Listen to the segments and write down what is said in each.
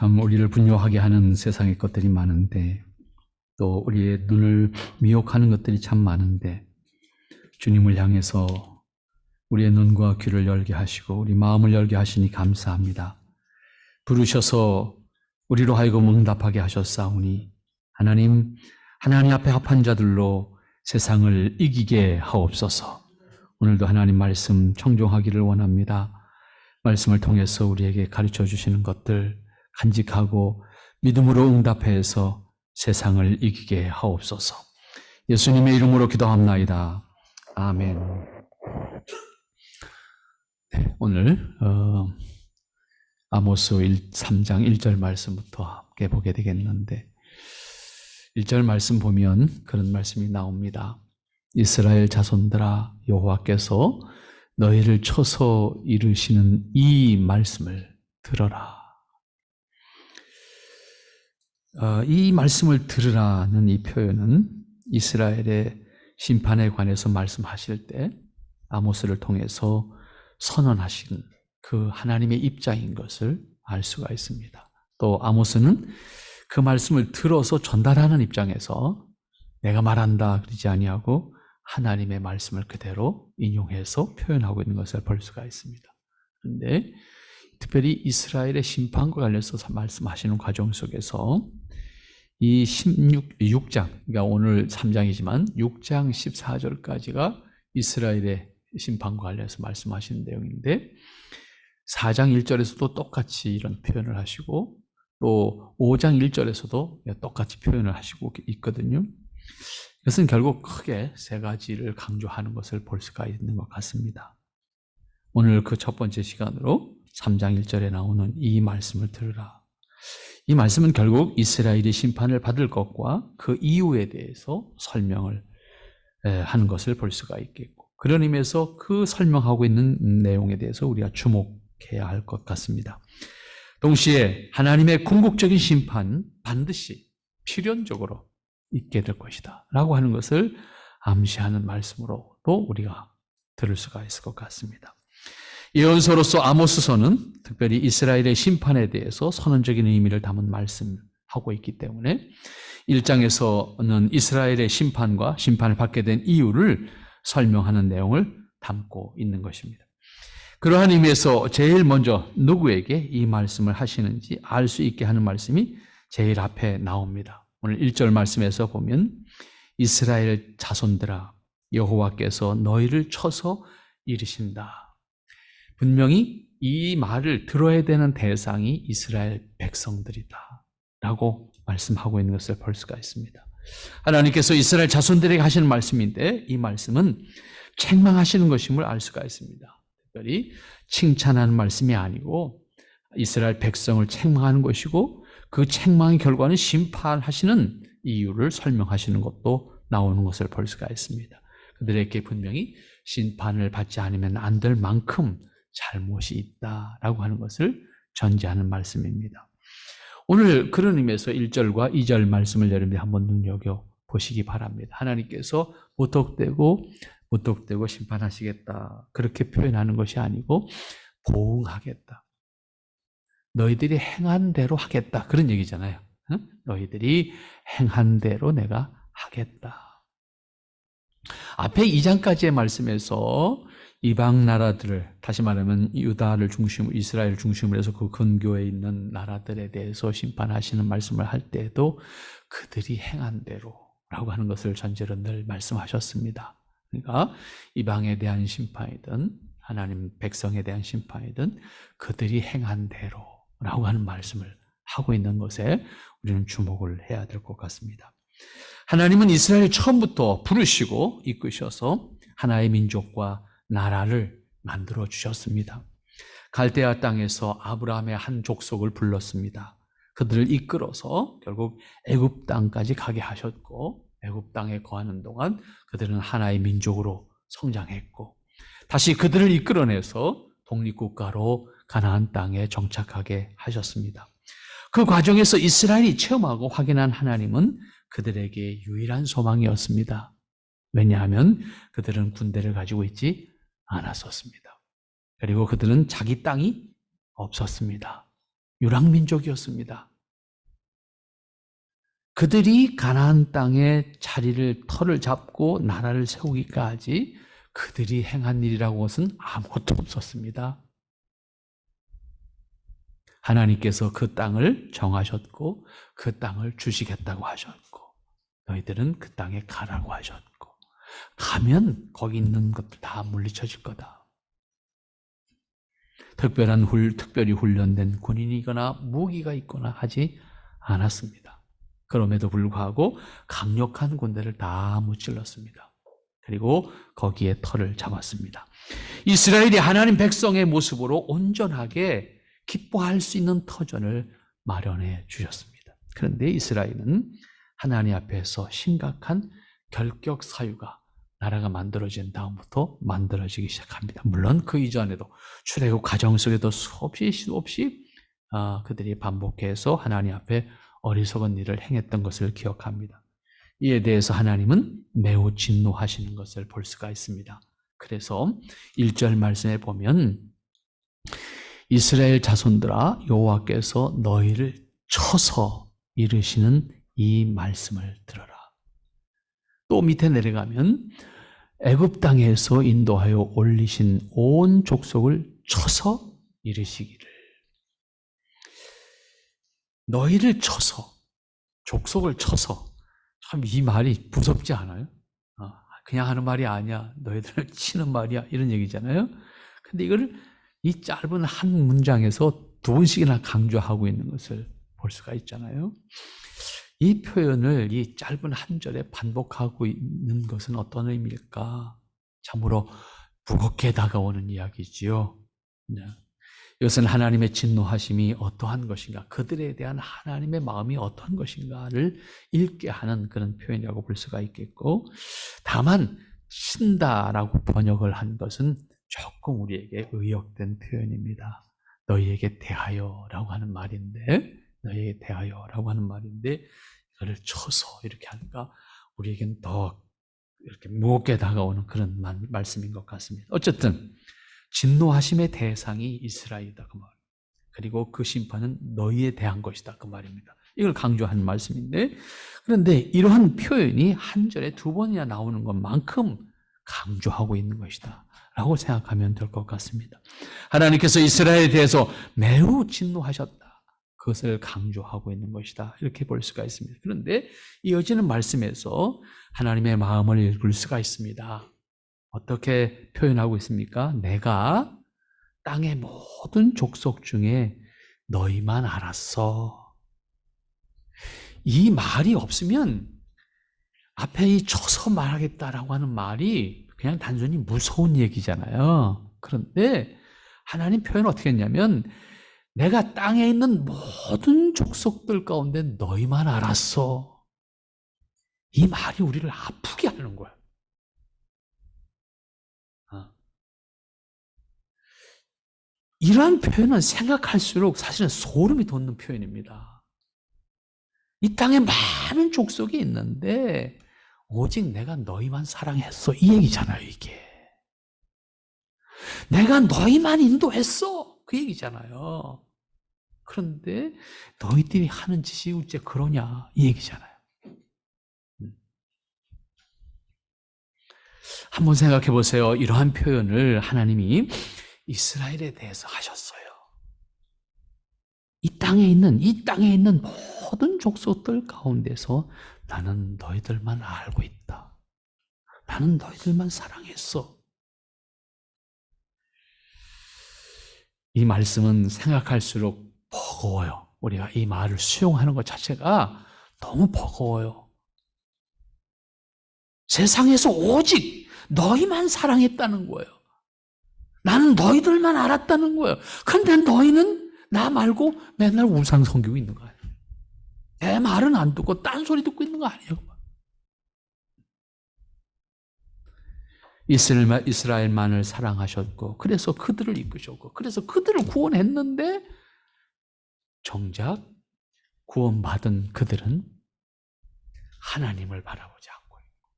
참 우리를 분노하게 하는 세상의 것들이 많은데, 또 우리의 눈을 미혹하는 것들이 참 많은데, 주님을 향해서 우리의 눈과 귀를 열게 하시고 우리 마음을 열게 하시니 감사합니다. 부르셔서 우리로 하여금 응답하게 하셨사오니 하나님 앞에 합한 자들로 세상을 이기게 하옵소서. 오늘도 하나님 말씀 청종하기를 원합니다. 말씀을 통해서 우리에게 가르쳐 주시는 것들 간직하고 믿음으로 응답해서 세상을 이기게 하옵소서. 예수님의 이름으로 기도합나이다. 아멘. 네, 오늘 아모스 3장 1절 말씀부터 함께 보게 되겠는데, 1절 말씀 보면 그런 말씀이 나옵니다. 이스라엘 자손들아, 여호와께서 너희를 쳐서 이르시는 이 말씀을 들어라. 이 말씀을 들으라는 이 표현은 이스라엘의 심판에 관해서 말씀하실 때 아모스를 통해서 선언하신 그 하나님의 입장인 것을 알 수가 있습니다. 또 아모스는 그 말씀을 들어서 전달하는 입장에서 내가 말한다 그러지 아니하고 하나님의 말씀을 그대로 인용해서 표현하고 있는 것을 볼 수가 있습니다. 그런데 특별히 이스라엘의 심판과 관련해서 말씀하시는 과정 속에서 이 6장, 그러니까 오늘 3장이지만 6장 14절까지가 이스라엘의 심판과 관련해서 말씀하시는 내용인데, 4장 1절에서도 똑같이 이런 표현을 하시고 또 5장 1절에서도 똑같이 표현을 하시고 있거든요. 이것은 결국 크게 세 가지를 강조하는 것을 볼 수가 있는 것 같습니다. 오늘 그 첫 번째 시간으로 3장 1절에 나오는 이 말씀을 들으라. 이 말씀은 결국 이스라엘이 심판을 받을 것과 그 이유에 대해서 설명을 하는 것을 볼 수가 있겠고, 그런 의미에서 그 설명하고 있는 내용에 대해서 우리가 주목해야 할 것 같습니다. 동시에 하나님의 궁극적인 심판 반드시 필연적으로 있게 될 것이다 라고 하는 것을 암시하는 말씀으로도 우리가 들을 수가 있을 것 같습니다. 예언서로서 아모스서는 특별히 이스라엘의 심판에 대해서 선언적인 의미를 담은 말씀하고 있기 때문에 1장에서는 이스라엘의 심판과 심판을 받게 된 이유를 설명하는 내용을 담고 있는 것입니다. 그러한 의미에서 제일 먼저 누구에게 이 말씀을 하시는지 알 수 있게 하는 말씀이 제일 앞에 나옵니다. 오늘 1절 말씀에서 보면 이스라엘 자손들아, 여호와께서 너희를 쳐서 이르신다. 분명히 이 말을 들어야 되는 대상이 이스라엘 백성들이다 라고 말씀하고 있는 것을 볼 수가 있습니다. 하나님께서 이스라엘 자손들에게 하시는 말씀인데, 이 말씀은 책망하시는 것임을 알 수가 있습니다. 특별히 칭찬하는 말씀이 아니고 이스라엘 백성을 책망하는 것이고, 그 책망의 결과는 심판하시는 이유를 설명하시는 것도 나오는 것을 볼 수가 있습니다. 그들에게 분명히 심판을 받지 않으면 안 될 만큼 잘못이 있다라고 하는 것을 전제하는 말씀입니다. 오늘 그런 의미에서 1절과 2절 말씀을 여러분이 한번 눈여겨보시기 바랍니다. 하나님께서 무턱대고 심판하시겠다 그렇게 표현하는 것이 아니고 보응하겠다, 너희들이 행한 대로 하겠다 그런 얘기잖아요. 너희들이 행한 대로 내가 하겠다. 앞에 2장까지의 말씀에서 이방 나라들을, 다시 말하면 유다를 중심으로, 이스라엘 중심으로 해서 그 근교에 있는 나라들에 대해서 심판하시는 말씀을 할 때에도 그들이 행한 대로라고 하는 것을 전제로 늘 말씀하셨습니다. 그러니까 이방에 대한 심판이든 하나님 백성에 대한 심판이든 그들이 행한 대로라고 하는 말씀을 하고 있는 것에 우리는 주목을 해야 될 것 같습니다. 하나님은 이스라엘을 처음부터 부르시고 이끄셔서 하나의 민족과 나라를 만들어 주셨습니다. 갈대아 땅에서 아브라함의 한 족속을 불렀습니다. 그들을 이끌어서 결국 애굽 땅까지 가게 하셨고, 애굽 땅에 거하는 동안 그들은 하나의 민족으로 성장했고, 다시 그들을 이끌어내서 독립국가로 가나안 땅에 정착하게 하셨습니다. 그 과정에서 이스라엘이 체험하고 확인한 하나님은 그들에게 유일한 소망이었습니다. 왜냐하면 그들은 군대를 가지고 있지 않았었습니다. 그리고 그들은 자기 땅이 없었습니다. 유랑민족이었습니다. 그들이 가나안 땅에 자리를 터를 잡고 나라를 세우기까지 그들이 행한 일이라고 것은 아무것도 없었습니다. 하나님께서 그 땅을 정하셨고 그 땅을 주시겠다고 하셨고 너희들은 그 땅에 가라고 하셨고 가면 거기 있는 것들 다 물리쳐질 거다. 특별히 훈련된 군인이거나 무기가 있거나 하지 않았습니다. 그럼에도 불구하고 강력한 군대를 다 무찔렀습니다. 그리고 거기에 터를 잡았습니다. 이스라엘이 하나님 백성의 모습으로 온전하게 기뻐할 수 있는 터전을 마련해 주셨습니다. 그런데 이스라엘은 하나님 앞에서 심각한 결격 사유가 나라가 만들어진 다음부터 만들어지기 시작합니다. 물론 그 이전에도 출애굽 과정 속에도 수없이 그들이 반복해서 하나님 앞에 어리석은 일을 행했던 것을 기억합니다. 이에 대해서 하나님은 매우 진노하시는 것을 볼 수가 있습니다. 그래서 1절 말씀에 보면 이스라엘 자손들아 여호와께서 너희를 쳐서 이르시는 이 말씀을 들어라. 또 밑에 내려가면 애굽 땅에서 인도하여 올리신 온 족속을 쳐서 이르시기를. 너희를 쳐서, 족속을 쳐서. 참 이 말이 무섭지 않아요? 그냥 하는 말이 아니야. 너희들을 치는 말이야. 이런 얘기잖아요. 근데 이걸 이 짧은 한 문장에서 두 번씩이나 강조하고 있는 것을 볼 수가 있잖아요. 이 표현을 이 짧은 한 절에 반복하고 있는 것은 어떤 의미일까? 참으로 무겁게 다가오는 이야기지요. 이것은 하나님의 진노하심이 어떠한 것인가, 그들에 대한 하나님의 마음이 어떠한 것인가를 읽게 하는 그런 표현이라고 볼 수가 있겠고, 다만 친다라고 번역을 한 것은 조금 우리에게 의역된 표현입니다. 너희에게 대하여라고 하는 말인데, 너희에게 대하여라고 하는 말인데 이거를 쳐서 이렇게 하니까 우리에겐 더 이렇게 무겁게 다가오는 그런 말씀인 것 같습니다. 어쨌든 진노하심의 대상이 이스라엘이다 그 말. 그리고 그 심판은 너희에 대한 것이다 그 말입니다. 이걸 강조한 말씀인데, 그런데 이러한 표현이 한 절에 두 번이나 나오는 것만큼 강조하고 있는 것이다 라고 생각하면 될 것 같습니다. 하나님께서 이스라엘에 대해서 매우 진노하셨다, 그것을 강조하고 있는 것이다, 이렇게 볼 수가 있습니다. 그런데 이어지는 말씀에서 하나님의 마음을 읽을 수가 있습니다. 어떻게 표현하고 있습니까? 내가 땅의 모든 족속 중에 너희만 알았어. 이 말이 없으면 앞에 이 쳐서 말하겠다라고 하는 말이 그냥 단순히 무서운 얘기잖아요. 그런데 하나님 표현을 어떻게 했냐면 내가 땅에 있는 모든 족속들 가운데 너희만 알았어. 이 말이 우리를 아프게 하는 거야. 이러한 표현은 생각할수록 사실은 소름이 돋는 표현입니다. 이 땅에 많은 족속이 있는데 오직 내가 너희만 사랑했어, 이 얘기잖아요. 이게 내가 너희만 인도했어, 그 얘기잖아요. 그런데 너희들이 하는 짓이 어째 그러냐, 이 얘기잖아요. 한번 생각해 보세요. 이러한 표현을 하나님이 이스라엘에 대해서 하셨어요. 이 땅에 있는 모든 족속들 가운데서 나는 너희들만 알고 있다. 나는 너희들만 사랑했어. 이 말씀은 생각할수록 버거워요. 우리가 이 말을 수용하는 것 자체가 너무 버거워요. 세상에서 오직 너희만 사랑했다는 거예요. 나는 너희들만 알았다는 거예요. 그런데 너희는 나 말고 맨날 우상 섬기고 있는 거예요. 내 말은 안 듣고 딴 소리 듣고 있는 거 아니에요. 이스라엘만을 사랑하셨고 그래서 그들을 이끄셨고 그래서 그들을 구원했는데 정작 구원받은 그들은 하나님을 바라보지 않고 있고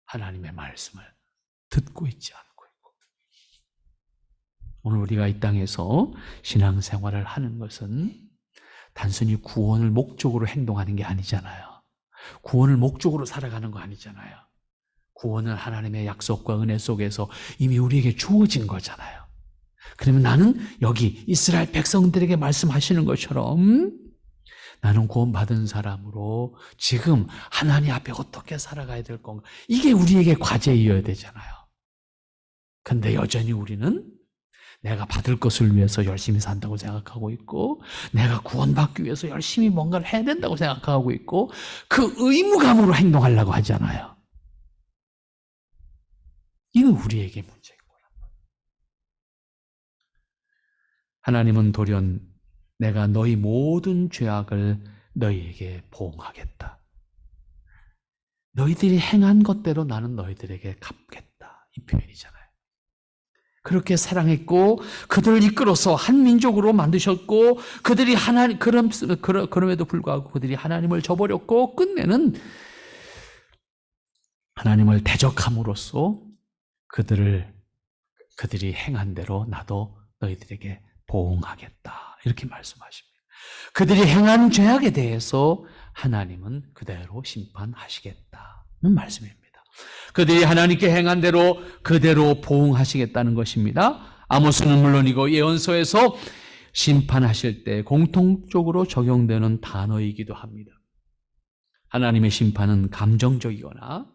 하나님의 말씀을 듣고 있지 않고 있고, 오늘 우리가 이 땅에서 신앙생활을 하는 것은 단순히 구원을 목적으로 행동하는 게 아니잖아요. 구원을 목적으로 살아가는 거 아니잖아요. 구원은 하나님의 약속과 은혜 속에서 이미 우리에게 주어진 거잖아요. 그러면 나는 여기 이스라엘 백성들에게 말씀하시는 것처럼 나는 구원받은 사람으로 지금 하나님 앞에 어떻게 살아가야 될 건가? 이게 우리에게 과제이어야 되잖아요. 근데 여전히 우리는 내가 받을 것을 위해서 열심히 산다고 생각하고 있고, 내가 구원받기 위해서 열심히 뭔가를 해야 된다고 생각하고 있고, 그 의무감으로 행동하려고 하잖아요. 이건 우리에게 문제인 거란. 하나님은 돌연 내가 너희 모든 죄악을 너희에게 보응하겠다. 너희들이 행한 것대로 나는 너희들에게 갚겠다. 이 표현이잖아요. 그렇게 사랑했고 그들을 이끌어서 한 민족으로 만드셨고 그들이 그럼에도 불구하고 그들이 하나님을 저버렸고 끝내는 하나님을 대적함으로써 그들이 행한 대로 나도 너희들에게 보응하겠다. 이렇게 말씀하십니다. 그들이 행한 죄악에 대해서 하나님은 그대로 심판하시겠다는 말씀입니다. 그들이 하나님께 행한 대로 그대로 보응하시겠다는 것입니다. 아모스는 물론이고 예언서에서 심판하실 때 공통적으로 적용되는 단어이기도 합니다. 하나님의 심판은 감정적이거나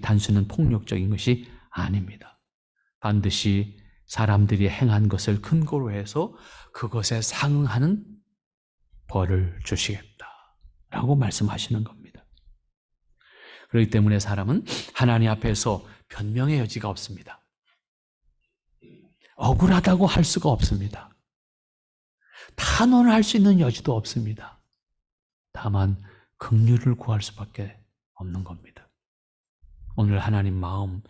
단순한 폭력적인 것이 아닙니다. 반드시 사람들이 행한 것을 근거로 해서 그것에 상응하는 벌을 주시겠다라고 말씀하시는 겁니다. 그렇기 때문에 사람은 하나님 앞에서 변명의 여지가 없습니다. 억울하다고 할 수가 없습니다. 탄원할 수 있는 여지도 없습니다. 다만 긍휼을 구할 수밖에 없는 겁니다. 오늘 하나님 마음,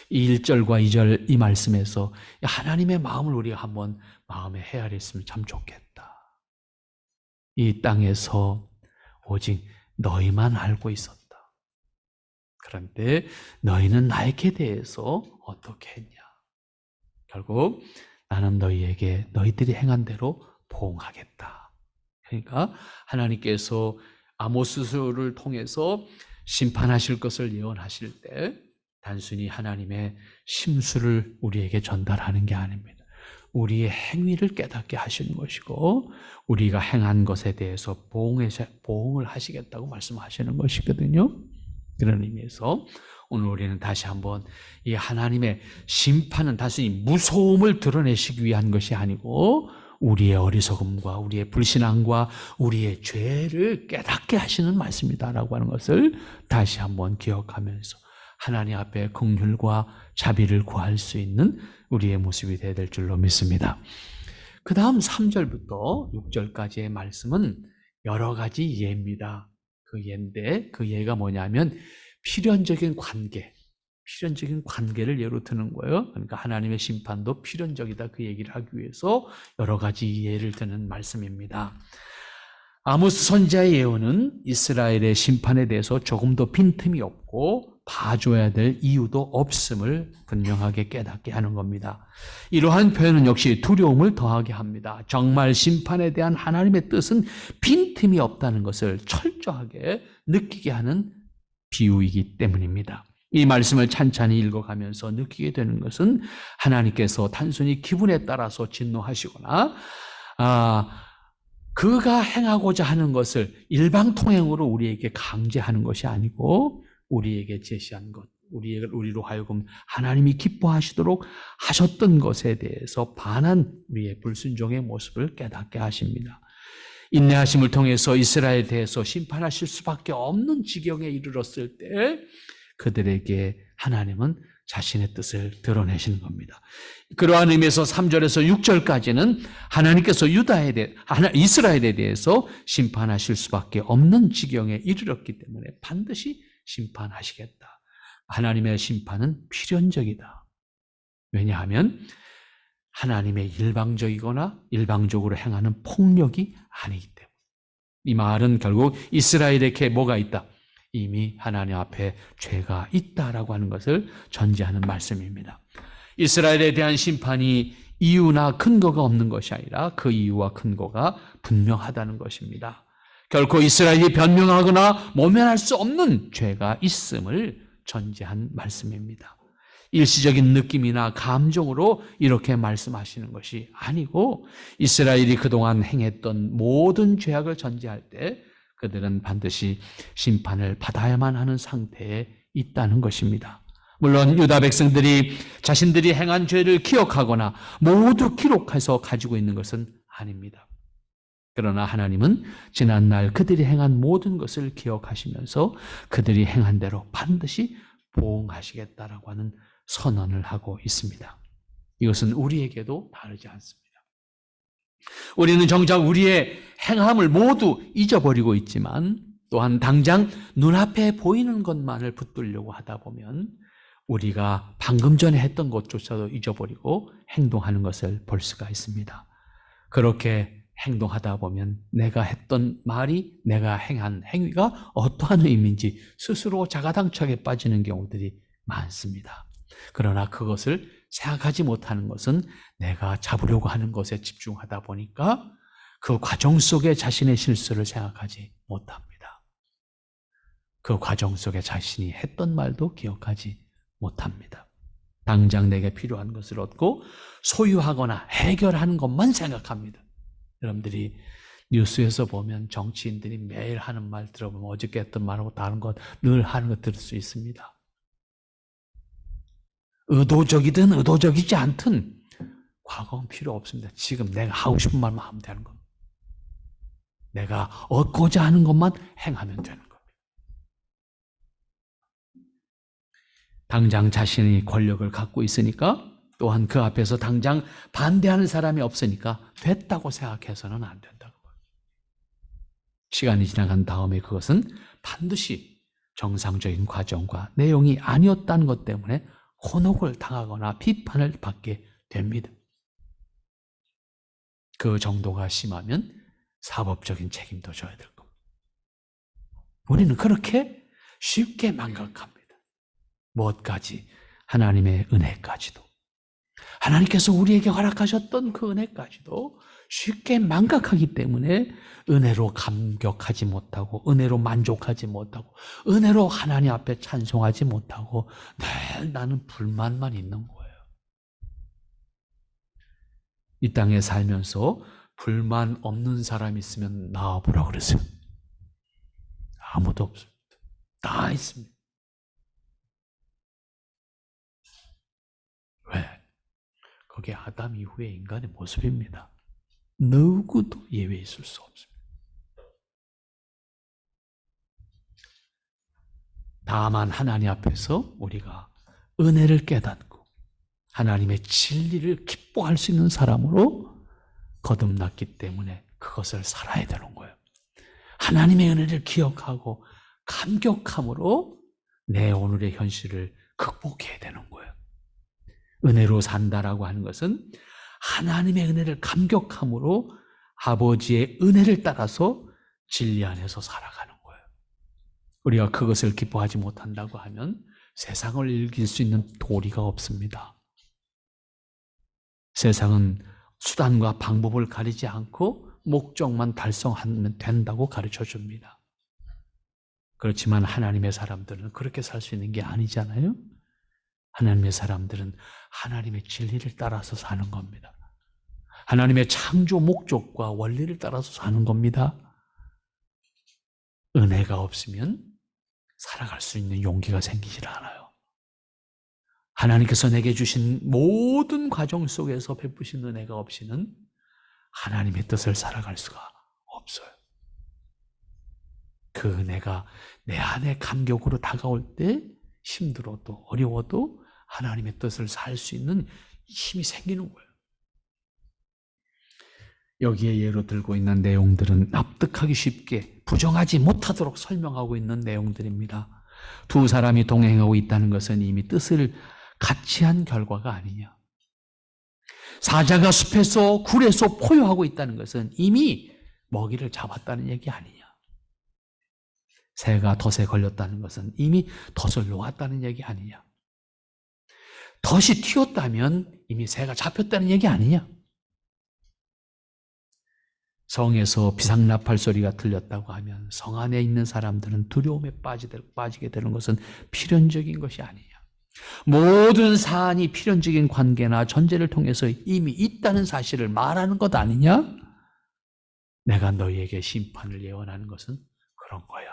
이 1절과 2절 이 말씀에서 하나님의 마음을 우리가 한번 마음에 헤아렸으면 참 좋겠다. 이 땅에서 오직 너희만 알고 있었다. 그런데 너희는 나에게 대해서 어떻게 했냐? 결국 나는 너희들이 행한 대로 보응하겠다. 그러니까 하나님께서 아모스서를 통해서 심판하실 것을 예언하실 때 단순히 하나님의 심수를 우리에게 전달하는 게 아닙니다. 우리의 행위를 깨닫게 하시는 것이고 우리가 행한 것에 대해서 보응을 하시겠다고 말씀하시는 것이거든요. 그런 의미에서 오늘 우리는 다시 한번 이 하나님의 심판은 단순히 무서움을 드러내시기 위한 것이 아니고 우리의 어리석음과 우리의 불신앙과 우리의 죄를 깨닫게 하시는 말씀이다라고 하는 것을 다시 한번 기억하면서 하나님 앞에 긍휼과 자비를 구할 수 있는 우리의 모습이 되어야 될 줄로 믿습니다. 그 다음 3절부터 6절까지의 말씀은 여러 가지 예입니다. 그 예인데 그 예가 뭐냐면 필연적인 관계를 예로 드는 거예요. 그러니까 하나님의 심판도 필연적이다 그 얘기를 하기 위해서 여러 가지 예를 드는 말씀입니다. 아모스 선지자의 예언은 이스라엘의 심판에 대해서 조금도 빈틈이 없고 봐줘야 될 이유도 없음을 분명하게 깨닫게 하는 겁니다. 이러한 표현은 역시 두려움을 더하게 합니다. 정말 심판에 대한 하나님의 뜻은 빈틈이 없다는 것을 철저하게 느끼게 하는 비유이기 때문입니다. 이 말씀을 찬찬히 읽어가면서 느끼게 되는 것은 하나님께서 단순히 기분에 따라서 진노하시거나 그가 행하고자 하는 것을 일방통행으로 우리에게 강제하는 것이 아니고 우리에게 제시한 것, 우리로 하여금 하나님이 기뻐하시도록 하셨던 것에 대해서 반한 우리의 불순종의 모습을 깨닫게 하십니다. 인내하심을 통해서 이스라엘에 대해서 심판하실 수밖에 없는 지경에 이르렀을 때 그들에게 하나님은 자신의 뜻을 드러내시는 겁니다. 그러한 의미에서 3절에서 6절까지는 하나님께서 이스라엘에 대해서 심판하실 수밖에 없는 지경에 이르렀기 때문에 반드시 심판하시겠다. 하나님의 심판은 필연적이다. 왜냐하면 하나님의 일방적으로 행하는 폭력이 아니기 때문에. 이 말은 결국 이스라엘에게 뭐가 있다? 이미 하나님 앞에 죄가 있다라고 하는 것을 전제하는 말씀입니다. 이스라엘에 대한 심판이 이유나 근거가 없는 것이 아니라 그 이유와 근거가 분명하다는 것입니다. 결코 이스라엘이 변명하거나 모면할 수 없는 죄가 있음을 전제한 말씀입니다. 일시적인 느낌이나 감정으로 이렇게 말씀하시는 것이 아니고 이스라엘이 그동안 행했던 모든 죄악을 전제할 때 그들은 반드시 심판을 받아야만 하는 상태에 있다는 것입니다. 물론 유다 백성들이 자신들이 행한 죄를 기억하거나 모두 기록해서 가지고 있는 것은 아닙니다. 그러나 하나님은 지난날 그들이 행한 모든 것을 기억하시면서 그들이 행한 대로 반드시 보응하시겠다라고 하는 선언을 하고 있습니다. 이것은 우리에게도 다르지 않습니다. 우리는 정작 우리의 행함을 모두 잊어버리고 있지만 또한 당장 눈앞에 보이는 것만을 붙들려고 하다 보면 우리가 방금 전에 했던 것조차도 잊어버리고 행동하는 것을 볼 수가 있습니다. 그렇게 행동하다 보면 내가 했던 말이, 내가 행한 행위가 어떠한 의미인지 스스로 자가당착에 빠지는 경우들이 많습니다. 그러나 그것을 생각하지 못하는 것은 내가 잡으려고 하는 것에 집중하다 보니까 그 과정 속에 자신의 실수를 생각하지 못합니다. 그 과정 속에 자신이 했던 말도 기억하지 못합니다. 당장 내게 필요한 것을 얻고 소유하거나 해결하는 것만 생각합니다. 여러분들이 뉴스에서 보면 정치인들이 매일 하는 말 들어보면 어저께 했던 말하고 다른 것 늘 하는 것 들을 수 있습니다. 의도적이든 의도적이지 않든 과거는 필요 없습니다. 지금 내가 하고 싶은 말만 하면 되는 겁니다. 내가 얻고자 하는 것만 행하면 되는 겁니다. 당장 자신이 권력을 갖고 있으니까 또한 그 앞에서 당장 반대하는 사람이 없으니까 됐다고 생각해서는 안 된다고. 시간이 지나간 다음에 그것은 반드시 정상적인 과정과 내용이 아니었다는 것 때문에 곤혹을 당하거나 비판을 받게 됩니다. 그 정도가 심하면 사법적인 책임도 져야 될 겁니다. 우리는 그렇게 쉽게 망각합니다. 무엇까지? 하나님의 은혜까지도. 하나님께서 우리에게 허락하셨던 그 은혜까지도 쉽게 망각하기 때문에 은혜로 감격하지 못하고 은혜로 만족하지 못하고 은혜로 하나님 앞에 찬송하지 못하고 늘 나는 불만만 있는 거예요. 이 땅에 살면서 불만 없는 사람이 있으면 나와보라 그랬어요. 아무도 없어요. 다 있습니다. 왜? 그게 아담 이후의 인간의 모습입니다. 누구도 예외 있을 수 없습니다. 다만 하나님 앞에서 우리가 은혜를 깨닫고 하나님의 진리를 기뻐할 수 있는 사람으로 거듭났기 때문에 그것을 살아야 되는 거예요. 하나님의 은혜를 기억하고 감격함으로 내 오늘의 현실을 극복해야 되는 거예요. 은혜로 산다라고 하는 것은 하나님의 은혜를 감격함으로 아버지의 은혜를 따라서 진리 안에서 살아가는 거예요. 우리가 그것을 기뻐하지 못한다고 하면 세상을 이길 수 있는 도리가 없습니다. 세상은 수단과 방법을 가리지 않고 목적만 달성하면 된다고 가르쳐 줍니다. 그렇지만 하나님의 사람들은 그렇게 살 수 있는 게 아니잖아요. 하나님의 사람들은 하나님의 진리를 따라서 사는 겁니다. 하나님의 창조 목적과 원리를 따라서 사는 겁니다. 은혜가 없으면 살아갈 수 있는 용기가 생기질 않아요. 하나님께서 내게 주신 모든 과정 속에서 베푸신 은혜가 없이는 하나님의 뜻을 살아갈 수가 없어요. 그 은혜가 내 안에 감격으로 다가올 때 힘들어도 어려워도 하나님의 뜻을 살 수 있는 힘이 생기는 거예요. 여기에 예로 들고 있는 내용들은 납득하기 쉽게 부정하지 못하도록 설명하고 있는 내용들입니다. 두 사람이 동행하고 있다는 것은 이미 뜻을 같이 한 결과가 아니냐. 사자가 숲에서 굴에서 포효하고 있다는 것은 이미 먹이를 잡았다는 얘기 아니냐. 새가 덫에 걸렸다는 것은 이미 덫을 놓았다는 얘기 아니냐. 덫이 튀었다면 이미 새가 잡혔다는 얘기 아니냐? 성에서 비상나팔 소리가 들렸다고 하면 성 안에 있는 사람들은 두려움에 빠지게 되는 것은 필연적인 것이 아니냐. 모든 사안이 필연적인 관계나 전제를 통해서 이미 있다는 사실을 말하는 것 아니냐? 내가 너희에게 심판을 예언하는 것은 그런 거야.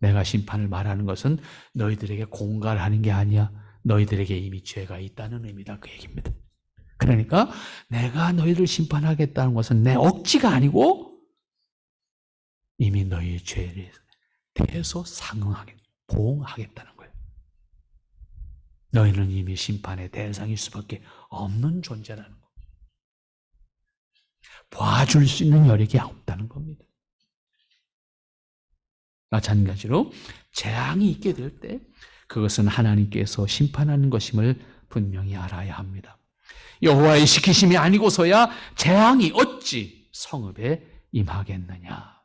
내가 심판을 말하는 것은 너희들에게 공갈하는 게 아니야. 너희들에게 이미 죄가 있다는 의미다. 그 얘기입니다. 그러니까 내가 너희를 심판하겠다는 것은 내 억지가 아니고 이미 너희의 죄에 대해서 보응하겠다는 거예요. 너희는 이미 심판의 대상일 수밖에 없는 존재라는 거예요. 봐줄 수 있는 여력이 없다는 겁니다. 마찬가지로 재앙이 있게 될 때 그것은 하나님께서 심판하는 것임을 분명히 알아야 합니다. 여호와의 시키심이 아니고서야 재앙이 어찌 성읍에 임하겠느냐.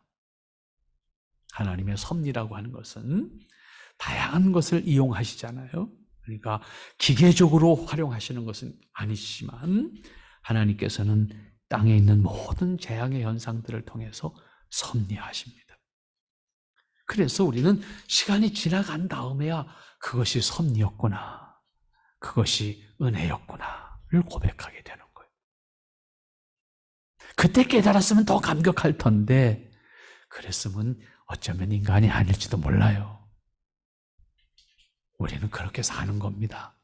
하나님의 섭리라고 하는 것은 다양한 것을 이용하시잖아요. 그러니까 기계적으로 활용하시는 것은 아니지만 하나님께서는 땅에 있는 모든 재앙의 현상들을 통해서 섭리하십니다. 그래서 우리는 시간이 지나간 다음에야 그것이 섭리였구나, 그것이 은혜였구나를 고백하게 되는 거예요. 그때 깨달았으면 더 감격할 텐데 그랬으면 어쩌면 인간이 아닐지도 몰라요. 우리는 그렇게 사는 겁니다.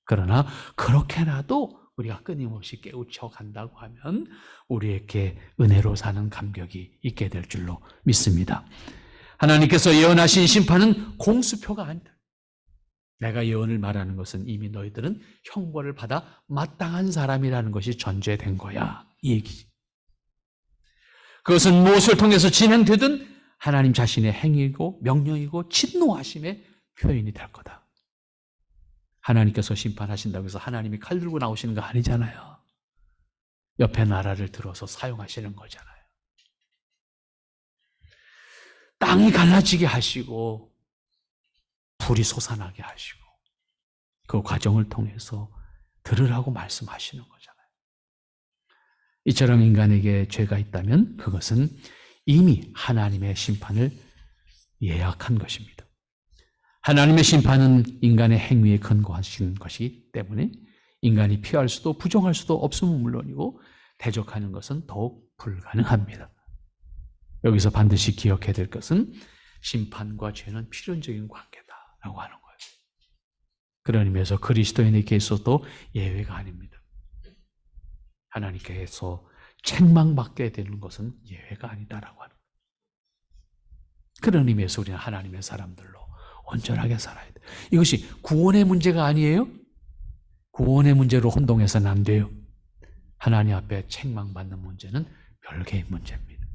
그러나 그렇게라도 우리가 끊임없이 깨우쳐 간다고 하면 우리에게 은혜로 사는 감격이 있게 될 줄로 믿습니다. 하나님께서 예언하신 심판은 공수표가 아니다. 내가 예언을 말하는 것은 이미 너희들은 형벌을 받아 마땅한 사람이라는 것이 전제된 거야. 이 얘기지. 그것은 무엇을 통해서 진행되든 하나님 자신의 행위이고 명령이고 진노하심의 표현이 될 거다. 하나님께서 심판하신다고 해서 하나님이 칼 들고 나오시는 거 아니잖아요. 옆에 나라를 들어서 사용하시는 거잖아요. 땅이 갈라지게 하시고 불이 솟아나게 하시고 그 과정을 통해서 들으라고 말씀하시는 거잖아요. 이처럼 인간에게 죄가 있다면 그것은 이미 하나님의 심판을 예약한 것입니다. 하나님의 심판은 인간의 행위에 근거하신 것이기 때문에 인간이 피할 수도 부정할 수도 없음은 물론이고 대적하는 것은 더욱 불가능합니다. 여기서 반드시 기억해야 될 것은 심판과 죄는 필연적인 관계다라고 하는 거예요. 그런 의미에서 그리스도인에게 있어도 예외가 아닙니다. 하나님께서 책망받게 되는 것은 예외가 아니다라고 하는 거예요. 그런 의미에서 우리는 하나님의 사람들로 온전하게 살아야 돼요. 이것이 구원의 문제가 아니에요. 구원의 문제로 혼동해서는 안 돼요. 하나님 앞에 책망받는 문제는 별개의 문제입니다.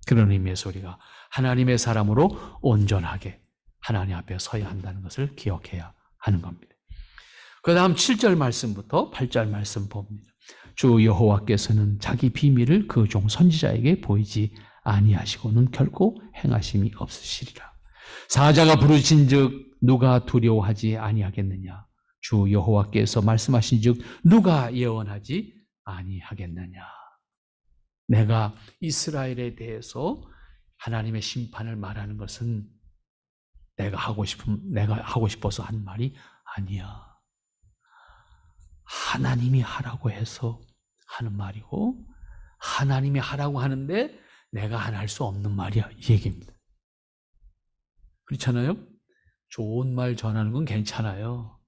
그런 의미에서 우리가 하나님의 사람으로 온전하게 하나님 앞에 서야 한다는 것을 기억해야 하는 겁니다. 그 다음 7절 말씀부터 8절 말씀 봅니다. 주 여호와께서는 자기 비밀을 그 종 선지자에게 보이지 아니하시고는 결코 행하심이 없으시리라. 사자가 부르신즉 누가 두려워하지 아니하겠느냐. 주 여호와께서 말씀하신즉 누가 예언하지 아니하겠느냐. 내가 이스라엘에 대해서 하나님의 심판을 말하는 것은 내가 하고 싶어서 한 말이 아니야. 하나님이 하라고 해서 하는 말이고 하나님이 하라고 하는데 내가 안 할 수 없는 말이야. 이 얘기입니다. 그렇잖아요? 좋은 말 전하는 건 괜찮아요.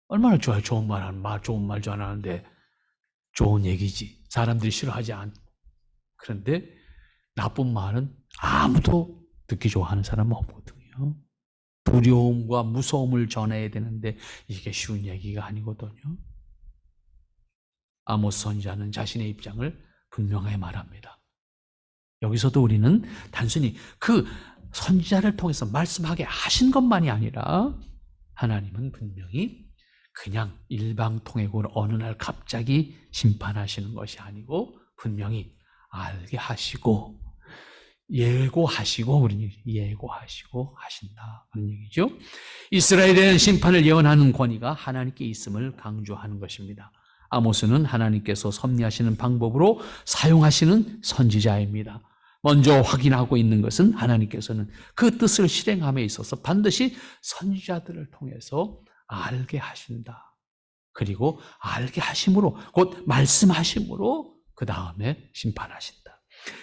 얼마나 좋아요. 좋은 말 전하는데 좋은 얘기지. 사람들이 싫어하지 않고. 그런데 나쁜 말은 아무도 듣기 좋아하는 사람은 없거든요. 두려움과 무서움을 전해야 되는데 이게 쉬운 얘기가 아니거든요. 아모스 선지자는 자신의 입장을 분명하게 말합니다. 여기서도 우리는 단순히 그 선지자를 통해서 말씀하게 하신 것만이 아니라 하나님은 분명히 그냥 일방통행으로 어느 날 갑자기 심판하시는 것이 아니고 분명히 알게 하시고 예고하시고, 그런 얘기, 예고하시고 하신다. 그런 얘기죠. 이스라엘에 대한 심판을 예언하는 권위가 하나님께 있음을 강조하는 것입니다. 아모스는 하나님께서 섭리하시는 방법으로 사용하시는 선지자입니다. 먼저 확인하고 있는 것은 하나님께서는 그 뜻을 실행함에 있어서 반드시 선지자들을 통해서 알게 하신다. 그리고 알게 하심으로, 곧 말씀하심으로 그 다음에 심판하신다.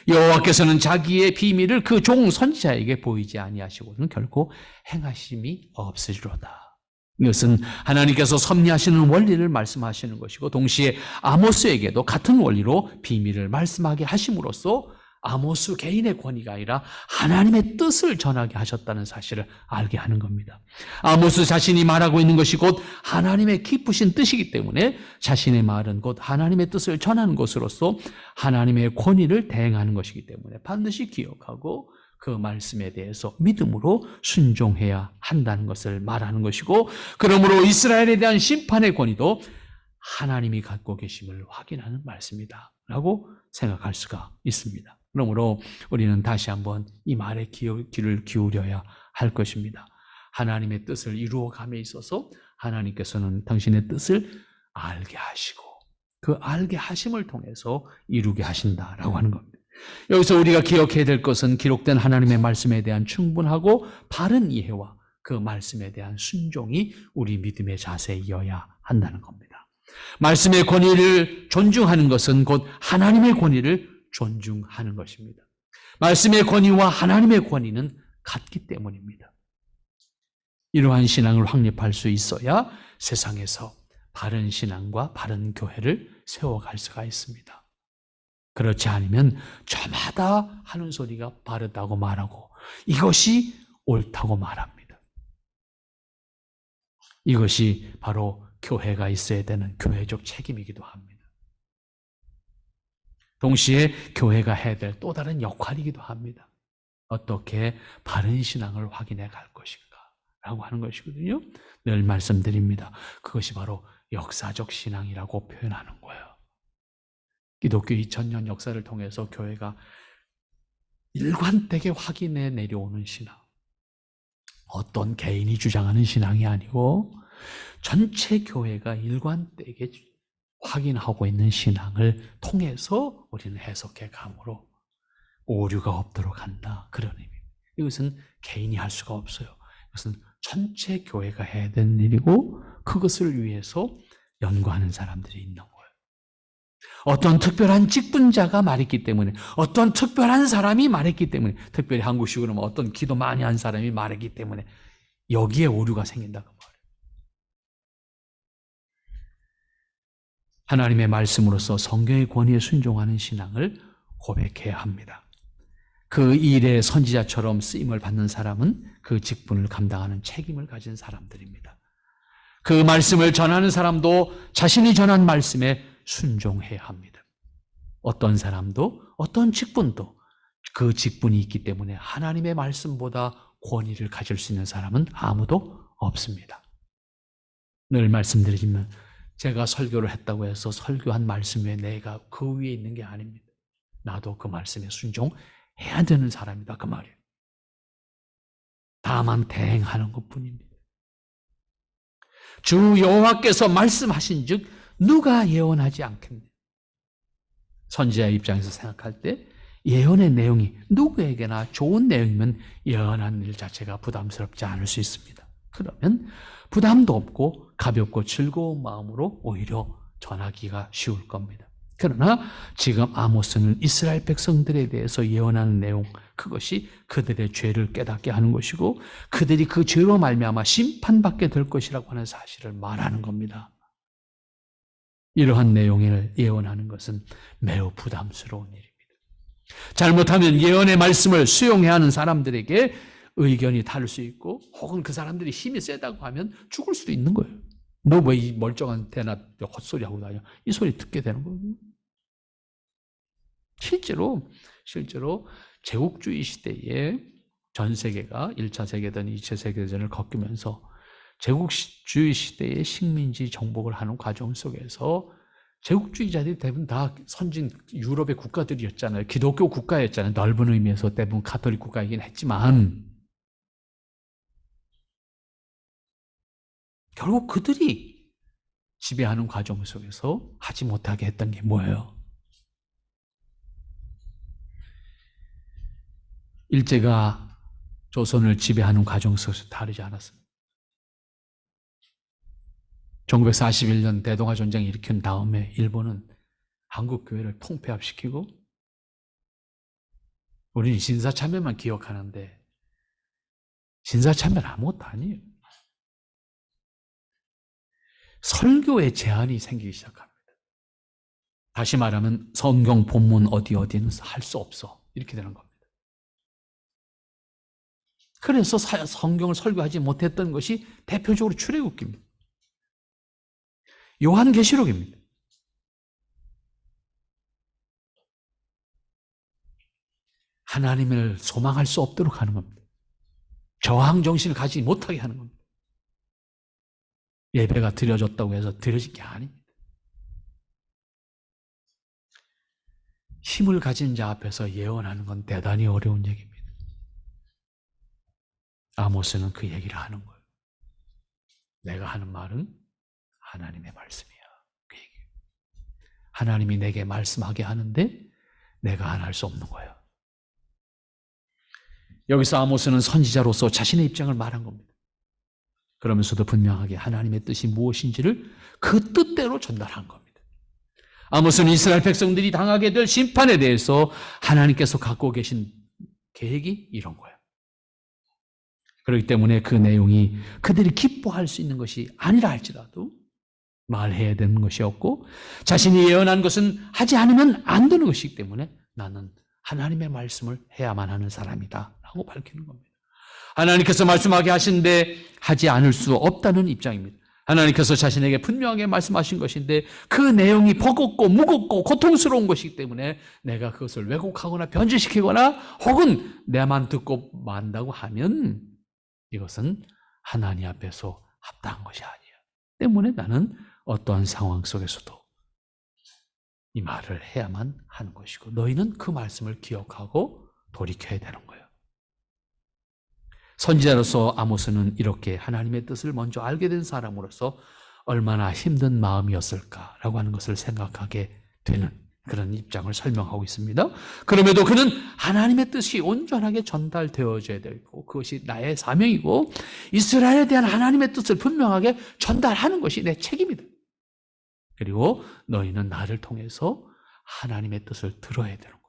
여호와께서는 자기의 비밀을 그 종 선지자에게 보이지 아니하시고는 결코 행하심이 없으리로다. 이것은 하나님께서 섭리하시는 원리를 말씀하시는 것이고, 동시에 아모스에게도 같은 원리로 비밀을 말씀하게 하심으로써 아모스 개인의 권위가 아니라 하나님의 뜻을 전하게 하셨다는 사실을 알게 하는 겁니다. 아모스 자신이 말하고 있는 것이 곧 하나님의 기쁘신 뜻이기 때문에 자신의 말은 곧 하나님의 뜻을 전하는 것으로서 하나님의 권위를 대행하는 것이기 때문에 반드시 기억하고 그 말씀에 대해서 믿음으로 순종해야 한다는 것을 말하는 것이고, 그러므로 이스라엘에 대한 심판의 권위도 하나님이 갖고 계심을 확인하는 말씀이다 라고 생각할 수가 있습니다. 그러므로 우리는 다시 한번 이 말에 귀를 기울여야 할 것입니다. 하나님의 뜻을 이루어감에 있어서 하나님께서는 당신의 뜻을 알게 하시고 그 알게 하심을 통해서 이루게 하신다라고 하는 겁니다. 여기서 우리가 기억해야 될 것은 기록된 하나님의 말씀에 대한 충분하고 바른 이해와 그 말씀에 대한 순종이 우리 믿음의 자세이어야 한다는 겁니다. 말씀의 권위를 존중하는 것은 곧 하나님의 권위를 존중하는 것입니다. 말씀의 권위와 하나님의 권위는 같기 때문입니다. 이러한 신앙을 확립할 수 있어야 세상에서 바른 신앙과 바른 교회를 세워갈 수가 있습니다. 그렇지 않으면 저마다 하는 소리가 바르다고 말하고 이것이 옳다고 말합니다. 이것이 바로 교회가 있어야 되는 교회적 책임이기도 합니다. 동시에 교회가 해야 될 또 다른 역할이기도 합니다. 어떻게 바른 신앙을 확인해 갈 것인가 라고 하는 것이거든요. 늘 말씀드립니다. 그것이 바로 역사적 신앙이라고 표현하는 거예요. 기독교 2000년 역사를 통해서 교회가 일관되게 확인해 내려오는 신앙, 어떤 개인이 주장하는 신앙이 아니고 전체 교회가 일관되게 확인하고 있는 신앙을 통해서 우리는 해석해 감으로 오류가 없도록 한다. 그런 의미입니다. 이것은 개인이 할 수가 없어요. 이것은 전체 교회가 해야 되는 일이고 그것을 위해서 연구하는 사람들이 있는 거예요. 어떤 특별한 직분자가 말했기 때문에, 어떤 특별한 사람이 말했기 때문에, 특별히 한국식으로 어떤 기도 많이 한 사람이 말했기 때문에 여기에 오류가 생긴다고 말해요. 하나님의 말씀으로서 성경의 권위에 순종하는 신앙을 고백해야 합니다. 그 일의 선지자처럼 쓰임을 받는 사람은 그 직분을 감당하는 책임을 가진 사람들입니다. 그 말씀을 전하는 사람도 자신이 전한 말씀에 순종해야 합니다. 어떤 사람도 어떤 직분도 그 직분이 있기 때문에 하나님의 말씀보다 권위를 가질 수 있는 사람은 아무도 없습니다. 늘 말씀드리지만 제가 설교를 했다고 해서 설교한 말씀 외에 내가 그 위에 있는 게 아닙니다. 나도 그 말씀에 순종해야 되는 사람이다 그 말이에요. 다만 대행하는 것뿐입니다. 주 여호와께서 말씀하신 즉 누가 예언하지 않겠느냐. 선지자의 입장에서 생각할 때 예언의 내용이 누구에게나 좋은 내용이면 예언하는 일 자체가 부담스럽지 않을 수 있습니다. 그러면 부담도 없고 가볍고 즐거운 마음으로 오히려 전하기가 쉬울 겁니다. 그러나 지금 아모스는 이스라엘 백성들에 대해서 예언하는 내용, 그것이 그들의 죄를 깨닫게 하는 것이고 그들이 그 죄로 말미암아 심판받게 될 것이라고 하는 사실을 말하는 겁니다. 이러한 내용을 예언하는 것은 매우 부담스러운 일입니다. 잘못하면 예언의 말씀을 수용해야 하는 사람들에게 의견이 다를 수 있고 혹은 그 사람들이 힘이 세다고 하면 죽을 수도 있는 거예요. 너 왜 이 멀쩡한 대나 헛소리 하고 다녀? 이 소리 듣게 되는 거예요. 실제로 제국주의 시대에 전 세계가 1차 세계대전, 2차 세계대전을 겪으면서 제국주의 시대의 식민지 정복을 하는 과정 속에서 제국주의자들이 대부분 다 선진 유럽의 국가들이었잖아요. 기독교 국가였잖아요. 넓은 의미에서 대부분 가톨릭 국가이긴 했지만 결국 그들이 지배하는 과정 속에서 하지 못하게 했던 게 뭐예요? 일제가 조선을 지배하는 과정 속에서 다르지 않았습니다. 1941년 대동아 전쟁을 일으킨 다음에 일본은 한국 교회를 통폐합시키고 우리는 신사참배만 기억하는데 신사참배는 아무것도 아니에요. 설교에 제한이 생기기 시작합니다. 다시 말하면 성경 본문 어디는 할 수 없어. 이렇게 되는 겁니다. 그래서 성경을 설교하지 못했던 것이 대표적으로 출애굽기입니다. 요한계시록입니다. 하나님을 소망할 수 없도록 하는 겁니다. 저항 정신을 가지지 못하게 하는 겁니다. 예배가 드려졌다고 해서 드려진 게 아닙니다. 힘을 가진 자 앞에서 예언하는 건 대단히 어려운 얘기입니다. 아모스는 그 얘기를 하는 거예요. 내가 하는 말은 하나님의 말씀이야. 그 얘기예요. 하나님이 내게 말씀하게 하는데 내가 안 할 수 없는 거예요. 여기서 아모스는 선지자로서 자신의 입장을 말한 겁니다. 그러면서도 분명하게 하나님의 뜻이 무엇인지를 그 뜻대로 전달한 겁니다. 아모스는 이스라엘 백성들이 당하게 될 심판에 대해서 하나님께서 갖고 계신 계획이 이런 거예요. 그렇기 때문에 그 내용이 그들이 기뻐할 수 있는 것이 아니라 할지라도 말해야 되는 것이었고 자신이 예언한 것은 하지 않으면 안 되는 것이기 때문에 나는 하나님의 말씀을 해야만 하는 사람이다 라고 밝히는 겁니다. 하나님께서 말씀하게 하신데 하지 않을 수 없다는 입장입니다. 하나님께서 자신에게 분명하게 말씀하신 것인데 그 내용이 버겁고 무겁고 고통스러운 것이기 때문에 내가 그것을 왜곡하거나 변질시키거나 혹은 내만 듣고 만다고 하면 이것은 하나님 앞에서 합당한 것이 아니에요. 때문에 나는 어떠한 상황 속에서도 이 말을 해야만 하는 것이고 너희는 그 말씀을 기억하고 돌이켜야 되는 거예요. 선지자로서 아모스는 이렇게 하나님의 뜻을 먼저 알게 된 사람으로서 얼마나 힘든 마음이었을까라고 하는 것을 생각하게 되는 그런 입장을 설명하고 있습니다. 그럼에도 그는 하나님의 뜻이 온전하게 전달되어져야 되고 그것이 나의 사명이고 이스라엘에 대한 하나님의 뜻을 분명하게 전달하는 것이 내 책임이다. 그리고 너희는 나를 통해서 하나님의 뜻을 들어야 되는 거예요.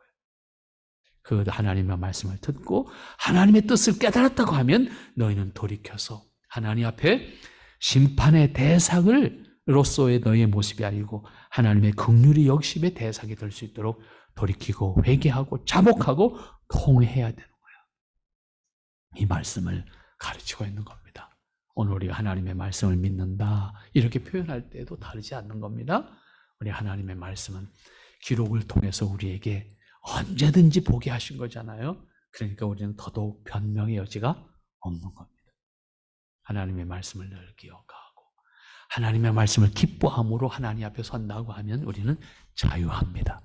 그 하나님의 말씀을 듣고 하나님의 뜻을 깨달았다고 하면 너희는 돌이켜서 하나님 앞에 심판의 대상으로서의 너희의 모습이 아니고 하나님의 긍휼이 역심의 대상이 될 수 있도록 돌이키고 회개하고 자복하고 통회해야 되는 거예요. 이 말씀을 가르치고 있는 겁니다. 오늘 우리가 하나님의 말씀을 믿는다 이렇게 표현할 때도 다르지 않는 겁니다. 우리 하나님의 말씀은 기록을 통해서 우리에게 언제든지 보게 하신 거잖아요. 그러니까 우리는 더더욱 변명의 여지가 없는 겁니다. 하나님의 말씀을 늘 기억하고 하나님의 말씀을 기뻐함으로 하나님 앞에 선다고 하면 우리는 자유합니다.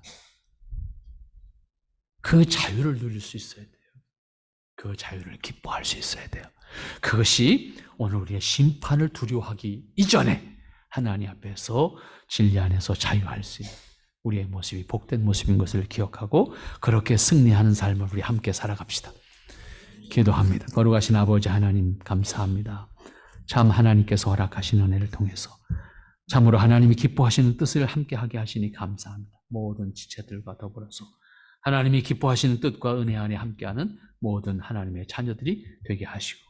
그 자유를 누릴 수 있어야 돼요. 그 자유를 기뻐할 수 있어야 돼요. 그것이 오늘 우리의 심판을 두려워하기 이전에 하나님 앞에서 진리 안에서 자유할 수 있는 우리의 모습이 복된 모습인 것을 기억하고 그렇게 승리하는 삶을 우리 함께 살아갑시다. 기도합니다. 거룩하신 아버지 하나님 감사합니다. 참 하나님께서 허락하신 은혜를 통해서 참으로 하나님이 기뻐하시는 뜻을 함께하게 하시니 감사합니다. 모든 지체들과 더불어서 하나님이 기뻐하시는 뜻과 은혜 안에 함께하는 모든 하나님의 자녀들이 되게 하시고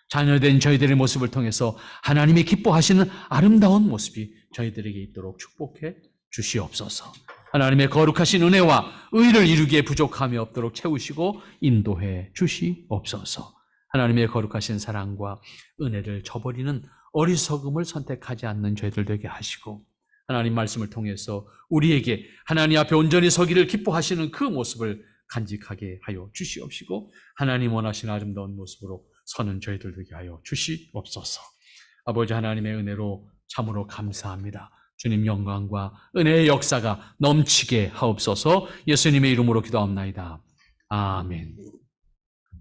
자녀된 저희들의 모습을 통해서 하나님이 기뻐하시는 아름다운 모습이 저희들에게 있도록 축복해 주시옵소서. 하나님의 거룩하신 은혜와 의를 이루기에 부족함이 없도록 채우시고 인도해 주시옵소서. 하나님의 거룩하신 사랑과 은혜를 저버리는 어리석음을 선택하지 않는 저희들 되게 하시고 하나님 말씀을 통해서 우리에게 하나님 앞에 온전히 서기를 기뻐하시는 그 모습을 간직하게 하여 주시옵시고 하나님 원하시는 아름다운 모습으로 서는 저희들 되게 하여 주시옵소서. 아버지 하나님의 은혜로 참으로 감사합니다. 주님 영광과 은혜의 역사가 넘치게 하옵소서. 예수님의 이름으로 기도합나이다. 아멘.